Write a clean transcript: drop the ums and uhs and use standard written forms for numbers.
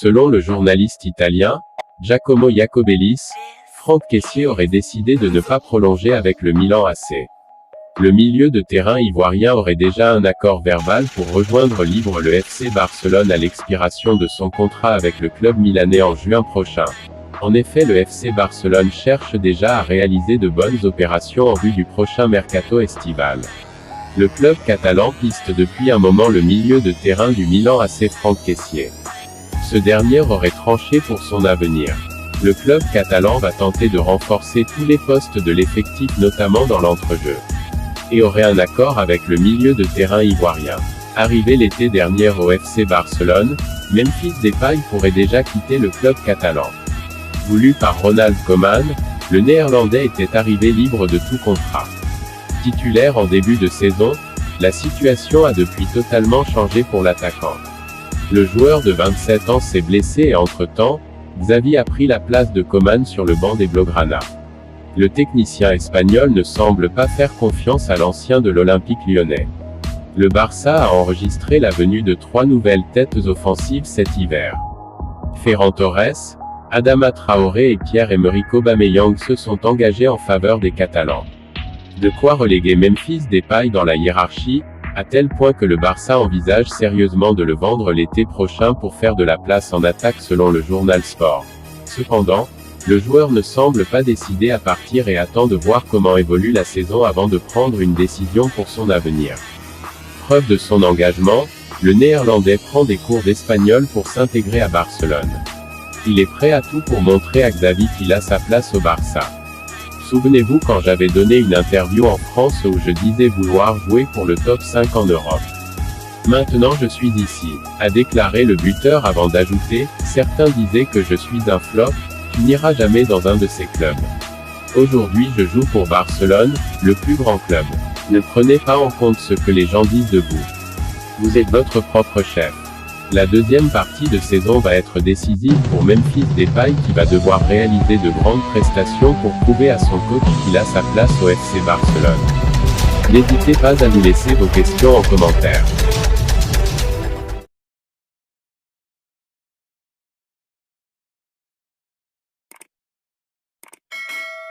Selon le journaliste italien, Giacomo Iacobellis, Franck Kessié aurait décidé de ne pas prolonger avec le Milan AC. Le milieu de terrain ivoirien aurait déjà un accord verbal pour rejoindre libre le FC Barcelone à l'expiration de son contrat avec le club milanais en juin prochain. En effet, le FC Barcelone cherche déjà à réaliser de bonnes opérations en vue du prochain mercato estival. Le club catalan piste depuis un moment le milieu de terrain du Milan AC Franck Kessié. Ce dernier aurait tranché pour son avenir. Le club catalan va tenter de renforcer tous les postes de l'effectif, notamment dans l'entrejeu, et aurait un accord avec le milieu de terrain ivoirien. Arrivé l'été dernier au FC Barcelone, Memphis Depay pourrait déjà quitter le club catalan. Voulu par Ronald Koeman, le Néerlandais était arrivé libre de tout contrat. Titulaire en début de saison, la situation a depuis totalement changé pour l'attaquant. Le joueur de 27 ans s'est blessé et entre-temps, Xavi a pris la place de Koeman sur le banc des Blaugrana. Le technicien espagnol ne semble pas faire confiance à l'ancien de l'Olympique lyonnais. Le Barça a enregistré la venue de 3 nouvelles têtes offensives cet hiver. Ferran Torres, Adama Traoré et Pierre-Emerick Aubameyang se sont engagés en faveur des Catalans. De quoi reléguer Memphis Depay dans la hiérarchie, à tel point que le Barça envisage sérieusement de le vendre l'été prochain pour faire de la place en attaque selon le journal Sport. Cependant, le joueur ne semble pas décidé à partir et attend de voir comment évolue la saison avant de prendre une décision pour son avenir. Preuve de son engagement, le Néerlandais prend des cours d'espagnol pour s'intégrer à Barcelone. Il est prêt à tout pour montrer à Xavi qu'il a sa place au Barça. Souvenez-vous quand j'avais donné une interview en France où je disais vouloir jouer pour le top 5 en Europe. Maintenant je suis ici, a déclaré le buteur avant d'ajouter, certains disaient que je suis un flop, tu n'iras jamais dans un de ces clubs. Aujourd'hui je joue pour Barcelone, le plus grand club. Ne prenez pas en compte ce que les gens disent de vous. Vous êtes votre propre chef. La deuxième partie de saison va être décisive pour Memphis Depay qui va devoir réaliser de grandes prestations pour prouver à son coach qu'il a sa place au FC Barcelone. N'hésitez pas à nous laisser vos questions en commentaire.